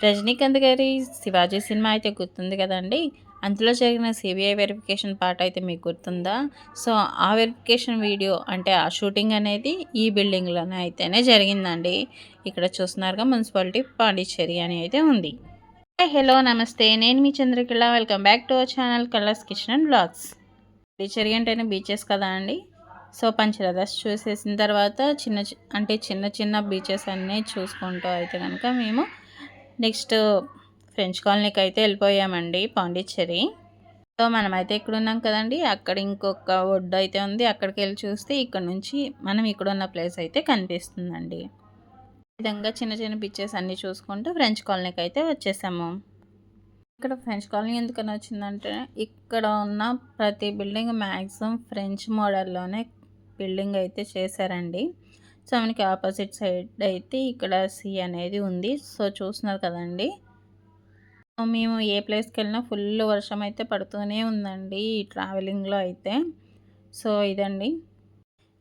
రజనీకాంత్ గారి 'శివాజీ' సినిమా అయితే గుర్తుంది కదండీ! అందులో జరిగిన సీబీఐ వెరిఫికేషన్ పార్ట్ అయితే మీకు గుర్తుందా? సో, ఆ వెరిఫికేషన్ వీడియో అంటే ఆ షూటింగ్ అనేది ఈ బిల్డింగ్‌లోనే అయితేనే జరిగిందండి. ఇక్కడ చూస్తున్నారుగా మున్సిపాలిటీ పాండిచ్చేరి అని అయితే ఉంది. హలో నమస్తే. నేను మీ Chandrakala. Welcome back to our channel colours kitchen and vlogs. Pondicherry అంటేనే బీచెస్ కదా అండి. సో, పంచరథస్ చూసేసిన తర్వాత చిన్న చిన్న బీచెస్ అన్నీ చూసుకుంటూ అయితే కనుక మేము నెక్స్ట్ ఫ్రెంచ్ కాలనీకి అయితే వెళ్ళిపోయామండి పాండిచ్చేరి. సో, మనమైతే ఇక్కడున్నాం కదండీ! అక్కడ ఇంకొక ఒడ్డు అయితే ఉంది. అక్కడికి వెళ్ళి చూస్తే ఇక్కడ నుంచి మనం ఇక్కడున్న ప్లేస్ అయితే కనిపిస్తుందండి. ఈ విధంగా చిన్న చిన్న బీచెస్ అన్నీ చూసుకుంటూ ఫ్రెంచ్ కాలనీకి అయితే వచ్చేసాము. ఇక్కడ ఫ్రెంచ్ కాలనీ ఎందుకని వచ్చిందంటే ఇక్కడ ఉన్న ప్రతి బిల్డింగ్ మ్యాక్సిమం ఫ్రెంచ్ మోడల్లోనే బిల్డింగ్ అయితే చేశారండి. సో, మనకి ఆపోజిట్ సైడ్ అయితే ఇక్కడ సీ అనేది ఉంది. సో, చూస్తున్నారు కదండి. మేము ఏ ప్లేస్కి వెళ్ళినా ఫుల్ వర్షం అయితే పడుతూనే ఉందండి ఈ ట్రావెలింగ్లో అయితే. సో, ఇదండి.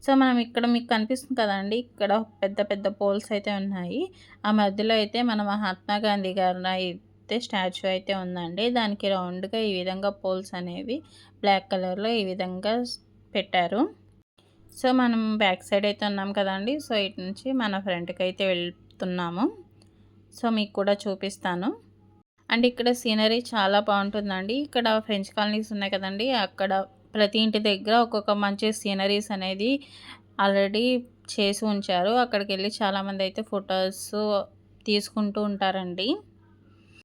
సో, మనం ఇక్కడ మీకు కనిపిస్తుంది కదండి, ఇక్కడ పెద్ద పెద్ద పోల్స్ అయితే ఉన్నాయి. ఆ మధ్యలో అయితే మన మహాత్మా గాంధీ గారి అయితే స్టాచ్యూ అయితే ఉందండి. దానికి రౌండ్గా ఈ విధంగా పోల్స్ అనేవి బ్లాక్ కలర్లో ఈ విధంగా పెట్టారు. సో, మనం బ్యాక్ సైడ్ అయితే ఉన్నాం కదండి. సో, ఇటు నుంచి మన ఫ్రంట్కి అయితే వెళ్తున్నాము. సో, మీకు కూడా చూపిస్తాను. అండ్ ఇక్కడ సీనరీ చాలా బాగుంటుందండి. ఇక్కడ ఫ్రెంచ్ కాలనీస్ ఉన్నాయి కదండి, అక్కడ ప్రతి ఇంటి దగ్గర ఒక్కొక్క మంచి సీనరీస్ అనేది ఆల్రెడీ చేసి ఉంచారు. అక్కడికి వెళ్ళి చాలామంది అయితే ఫొటోస్ తీసుకుంటూ ఉంటారండి.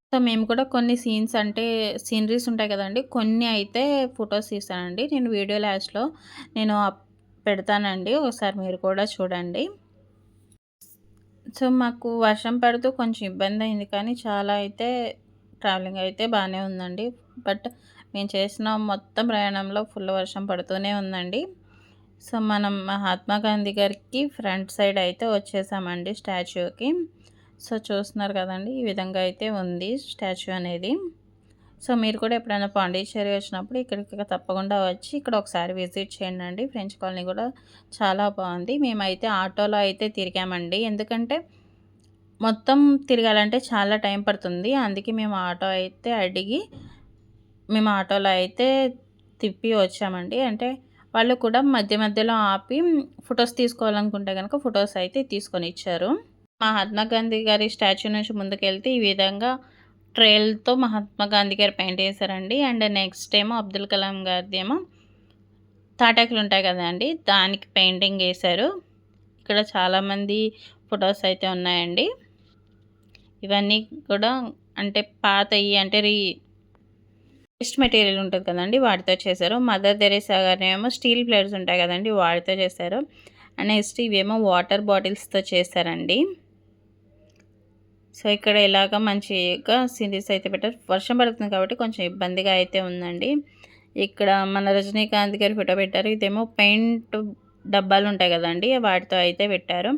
సో, మేము కూడా కొన్ని సీనరీస్ ఉంటాయి కదండి, కొన్ని అయితే ఫొటోస్ తీసానండి. నేను వీడియో లాస్ట్లో నేను పెడతానండి, ఒకసారి మీరు కూడా చూడండి. సో, మాకు వర్షం పడుతూ కొంచెం ఇబ్బంది అయింది, కానీ చాలా అయితే ట్రావెలింగ్ అయితే బాగానే ఉందండి. బట్ మేము చేసిన మొత్తం ప్రయాణంలో ఫుల్ వర్షం పడుతూనే ఉందండి. సో, మనం మహాత్మా గాంధీ గారికి ఫ్రంట్ సైడ్ అయితే వచ్చేసామండి స్టాచ్యూకి. సో, చూస్తున్నారు కదండి, ఈ విధంగా అయితే ఉంది స్టాచ్యూ అనేది. సో, మీరు కూడా ఎప్పుడైనా పాండిచ్చేరి వచ్చినప్పుడు ఇక్కడికి తప్పకుండా వచ్చి ఇక్కడ ఒకసారి విజిట్ చేయండి. ఫ్రెంచ్ కాలనీ కూడా చాలా బాగుంది. మేమైతే ఆటోలో అయితే తిరిగామండి, ఎందుకంటే మొత్తం తిరగాలంటే చాలా టైం పడుతుంది. అందుకే మేము ఆటో అయితే అడిగి మేము ఆటోలో అయితే తిప్పి వచ్చామండి. అంటే వాళ్ళు కూడా మధ్య మధ్యలో ఆపి ఫొటోస్ తీసుకోవాలనుకుంటే కనుక ఫొటోస్ అయితే తీసుకొని ఇచ్చారు. మహాత్మా గాంధీ గారి స్టాచ్యూ నుంచి ముందుకెళ్తే ఈ విధంగా ట్రైల్తో మహాత్మా గాంధీ గారు పెయింట్ చేశారండి. అండ్ నెక్స్ట్ ఏమో అబ్దుల్ కలాం గారిది ఏమో తాటాకులు ఉంటాయి కదండి, దానికి పెయింటింగ్ వేశారు. ఇక్కడ చాలామంది ఫొటోస్ అయితే ఉన్నాయండి. ఇవన్నీ కూడా అంటే పాతయి, అంటే వేస్ట్ మెటీరియల్ ఉంటుంది కదండి, వాటితో చేశారు. మదర్ తెరేసా గారినేమో స్టీల్ ప్లేట్స్ ఉంటాయి కదండి, వాటితో చేశారు. అండ్ నెక్స్ట్ ఇవేమో వాటర్ బాటిల్స్తో చేశారండి. సో, ఇక్కడ ఇలాగ మంచిగా సీనరీస్ అయితే పెట్టారు. వర్షం పడుతుంది కాబట్టి కొంచెం ఇబ్బందిగా అయితే ఉందండి. ఇక్కడ మన రజనీకాంత్ గారి ఫోటో పెట్టారు. ఇదేమో పెయింట్ డబ్బాలు ఉంటాయి కదండి, వాటితో అయితే పెట్టారు.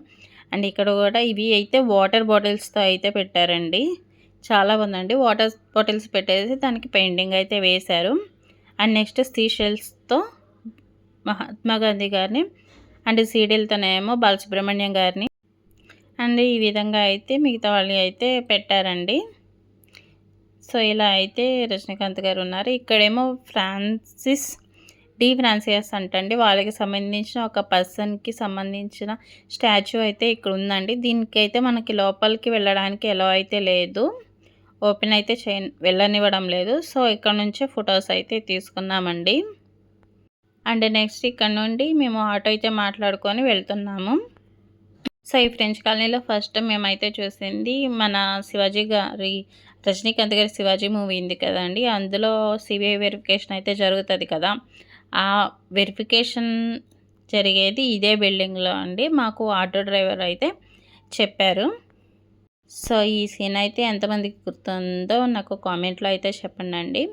అండ్ ఇక్కడ కూడా ఇవి అయితే వాటర్ బాటిల్స్తో అయితే పెట్టారండి. చాలా బాగుందండి. వాటర్ బాటిల్స్ పెట్టేసి దానికి పెయింటింగ్ అయితే వేశారు. అండ్ నెక్స్ట్ సీషెల్స్తో మహాత్మా గాంధీ గారిని, అండ్ సీడీలతోనేమో బాలసుబ్రహ్మణ్యం గారిని, అండ్ ఈ విధంగా అయితే మిగతా వాళ్ళు అయితే పెట్టారండి. సో, ఇలా అయితే రజనీకాంత్ గారు ఉన్నారు. ఇక్కడేమో ఫ్రాన్సిస్ అంటండి, వాళ్ళకి సంబంధించిన ఒక పర్సన్కి సంబంధించిన స్టాచ్యూ అయితే ఇక్కడ ఉందండి. దీనికైతే మనకి లోపలికి వెళ్ళడానికి ఎలా అయితే లేదు, ఓపెన్ అయితే వెళ్ళనివ్వడం లేదు. సో, ఇక్కడ నుంచే ఫొటోస్ అయితే తీసుకున్నామండి. అండ్ నెక్స్ట్ ఇక్కడ నుండి మేము ఆటో అయితే మాట్లాడుకొని వెళ్తున్నాము. సో, ఈ ఫ్రెంచ్ కాలనీలో ఫస్ట్ మేమైతే చూసింది మన శివాజీ గారి, రజనీకాంత్ గారి శివాజీ మూవీ ఉంది కదండి, అందులో సిబిఐ వెరిఫికేషన్ అయితే జరుగుతుంది కదా, ఆ వెరిఫికేషన్ జరిగేది ఇదే బిల్డింగ్లో అండి. మాకు ఆటో డ్రైవర్ అయితే చెప్పారు. సో, ఈ సీన్ అయితే ఎంతమందికి గుర్తుందో నాకు కామెంట్లో అయితే చెప్పండి.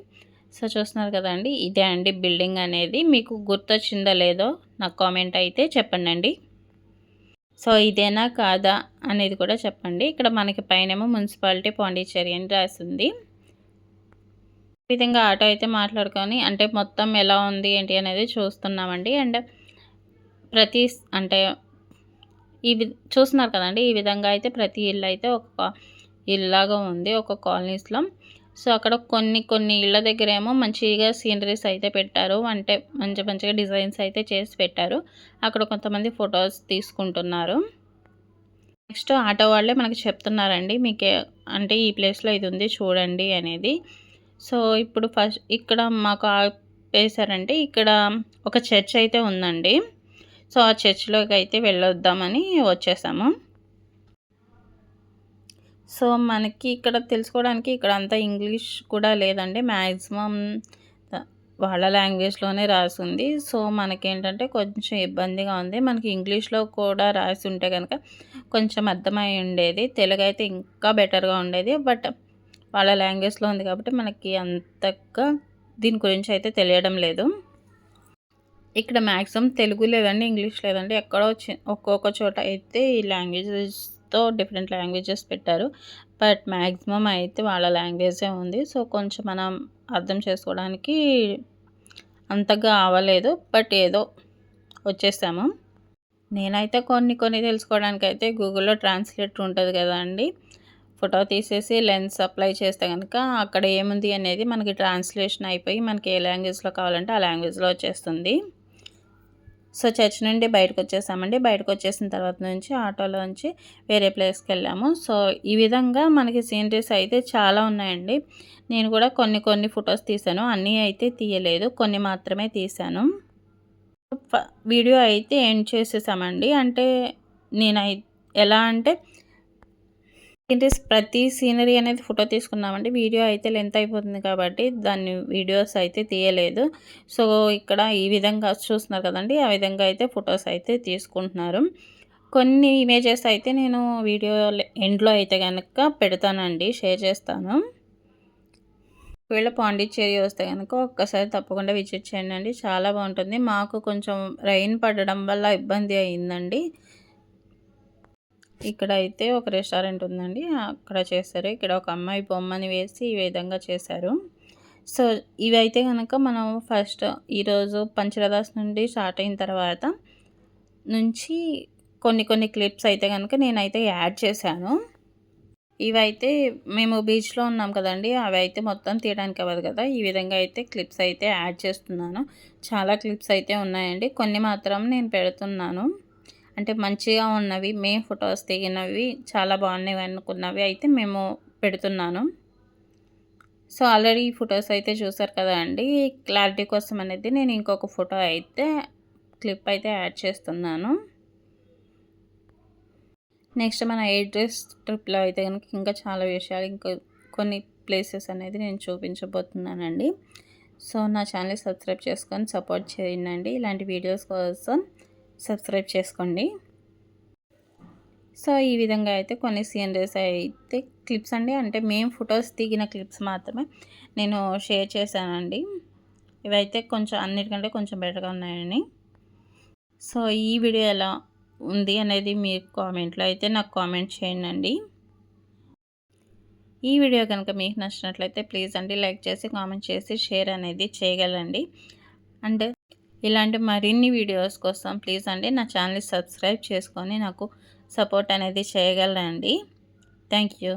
సో, చూస్తున్నారు కదండి, ఇదే అండి బిల్డింగ్ అనేది. మీకు గుర్తొచ్చిందో లేదో నాకు కామెంట్ అయితే చెప్పండి. సో, ఇదేనా కాదా అనేది కూడా చెప్పండి. ఇక్కడ మనకి పైనేమో మున్సిపాలిటీ పాండిచ్చేరి అని రాసింది. ఈ విధంగా ఆటో అయితే మాట్లాడుకొని అంటే మొత్తం ఎలా ఉంది ఏంటి అనేది చూస్తున్నామండి. అండ్ అంటే చూస్తున్నారు కదండి, ఈ విధంగా అయితే ప్రతి ఇల్లు అయితే ఒక ఇల్లాగా ఉంది ఒక కాలనీస్‌లో. సో, అక్కడ కొన్ని కొన్ని ఇళ్ళ దగ్గరేమో మంచిగా సీనరీస్ అయితే పెట్టారు. అంటే మంచి మంచిగా డిజైన్స్ అయితే చేసి పెట్టారు. అక్కడ కొంతమంది ఫోటోస్ తీసుకుంటున్నారు. నెక్స్ట్ ఆటో వాళ్ళే మనకి చెప్తున్నారండి. మీకే అంటే ఈ ప్లేస్‌లో ఇది ఉంది చూడండి అనేది. సో, ఇప్పుడు ఫస్ట్ ఇక్కడ మాకు ఆపేసారంటే ఇక్కడ ఒక చర్చ్ అయితే ఉందండి. సో, ఆ చర్చ్‌లోకి అయితే వెళ్ళొద్దామని వచ్చేసాము. సో, మనకి ఇక్కడ తెలుసుకోవడానికి ఇక్కడ అంతా ఇంగ్లీష్ కూడా లేదండి. మ్యాక్సిమం త వాళ్ళ లాంగ్వేజ్‌లోనే రాసుంది. సో, మనకేంటంటే కొంచెం ఇబ్బందిగా ఉంది. మనకి ఇంగ్లీష్‌లో కూడా రాసి ఉంటే గనక కొంచెం అర్థమై ఉండేది. తెలుగైతే ఇంకా బెటర్‌గా ఉండేది. బట్ వాళ్ళ లాంగ్వేజ్‌లో ఉంది కాబట్టి మనకి అంతగా దీని గురించి అయితే తెలియడం లేదు. ఇక్కడ మ్యాక్సిమం తెలుగు లేదండి, ఇంగ్లీష్ లేదండి. ఎక్కడో ఒక్కొక్క చోట అయితే ఈ లాంగ్వేజెస్‌తో డిఫరెంట్ లాంగ్వేజెస్ పెట్టారు. బట్ మ్యాక్సిమం అయితే వాళ్ళ లాంగ్వేజే ఉంది. సో, కొంచెం మనం అర్థం చేసుకోవడానికి అంతగా అవ్వలేదు. బట్ ఏదో వచ్చేసాము. నేనైతే కొన్ని కొన్ని తెలుసుకోవడానికైతే గూగుల్‌లో ట్రాన్స్‌లేటర్ ఉంటది కదండీ! ఫోటో తీసేసి లెన్స్ అప్లై చేస్తే గనక అక్కడ ఏముంది అనేది మనకి ట్రాన్స్‌లేషన్ అయిపోయి మనకి ఏ లాంగ్వేజ్‌లో కావాలంటే ఆ లాంగ్వేజ్‌లో వచ్చేస్తుంది. సో, చర్చ్ నుండి బయటకొచ్చేసామండి. బయటకొచ్చేసిన తర్వాత నుంచి ఆటోలోంచి వేరే ప్లేస్‌కెళ్ళాము. సో, ఈ విధంగా మనకి సీనరీస్ అయితే చాలా ఉన్నాయండి. నేను కూడా కొన్ని కొన్ని ఫోటోస్ తీశాను. అన్నీ అయితే తీయలేదు. కొన్ని మాత్రమే తీశాను. ఫ వీడియో అయితే ఎండ్ చేసేసామండి. అంటే నేనై ఎలా అంటే ప్రతి సీనరీ అనేది ఫోటో తీసుకున్నామండి. వీడియో అయితే లెంత్ అయిపోతుంది కాబట్టి దాన్ని వీడియోస్ అయితే తీయలేదు. సో, ఇక్కడ ఈ విధంగా చూస్తున్నారు కదండీ! ఆ విధంగా అయితే ఫోటోస్ అయితే తీసుకుంటున్నారు. కొన్ని ఇమేజెస్ అయితే నేను వీడియో ఎండ్‌లో అయితే గనక పెడతానండి. షేర్ చేస్తాను. ఒకవేళ పాండిచ్చేరి వస్తే గనక ఒక్కసారి తప్పకుండా విజిట్ చేయండండి. చాలా బాగుంటుంది. మాకు కొంచెం రైన్ పడడం వల్ల ఇబ్బంది అయిందండి. ఇక్కడైతే ఒక రెస్టారెంట్ ఉందండి. అక్కడ చేశారు. ఇక్కడ ఒక అమ్మాయి బొమ్మని వేసి ఈ విధంగా చేశారు. సో, ఇవైతే గనక మనం ఫస్ట్ ఈరోజు పంచరదాస్ నుండి స్టార్ట్ అయిన తర్వాత నుంచి కొన్ని కొన్ని క్లిప్స్ అయితే గనక నేనైతే యాడ్ చేశాను. ఇవైతే మేము బీచ్‌లో ఉన్నాం కదండీ! అవైతే మొత్తం తీయడానికి అవ్వదు కదా! ఈ విధంగా అయితే క్లిప్స్ అయితే యాడ్ చేస్తున్నాను. చాలా క్లిప్స్ అయితే ఉన్నాయండి. కొన్ని మాత్రం నేను పెడుతున్నాను. అంటే మంచిగా ఉన్నవి, మేము ఫోటోస్ దిగినవి, చాలా బాగున్నవి అనుకున్నవి అయితే మేము పెడుతున్నాను. సో, ఆల్రెడీ ఈ ఫోటోస్ అయితే చూసారు కదా అండి! క్లారిటీ కోసం అనేది నేను ఇంకొక ఫోటో అయితే క్లిప్ అయితే యాడ్ చేస్తున్నాను. నెక్స్ట్ మన ఎయిర్ డ్రెస్ ట్రిప్‌లో అయితే గనుక ఇంకా చాలా విషయాలు ఇంకా కొన్ని ప్లేసెస్ అనేది నేను చూపించబోతున్నానండి. సో, నా ఛానల్‌ని సబ్స్క్రైబ్ చేసుకొని సపోర్ట్ చేయండి. ఇలాంటి వీడియోస్ కోసం సబ్స్క్రైబ్ చేసుకోండి. సో, ఈ విధంగా అయితే కొన్ని సీనరీస్ అయితే క్లిప్స్ అండి. అంటే మేము ఫొటోస్ దిగిన క్లిప్స్ మాత్రమే నేను షేర్ చేశానండి. ఇవైతే కొంచెం అన్నిటికంటే కొంచెం బెటర్‌గా ఉన్నాయని. సో, ఈ వీడియో ఎలా ఉంది అనేది మీరు కామెంట్‌లో అయితే నాకు కామెంట్ చేయండి. ఈ వీడియో కనుక మీకు నచ్చినట్లయితే ప్లీజ్ అండి లైక్ చేసి, కామెంట్ చేసి, షేర్ అనేది చేయగలండి. అండ్ ఇలాంటి మరిన్ని వీడియోస్ కోసం ప్లీజ్ అండి నా ఛానల్‌ని సబ్స్క్రైబ్ చేసుకొని నాకు సపోర్ట్ అనేది చేయగలరండి. Thank you.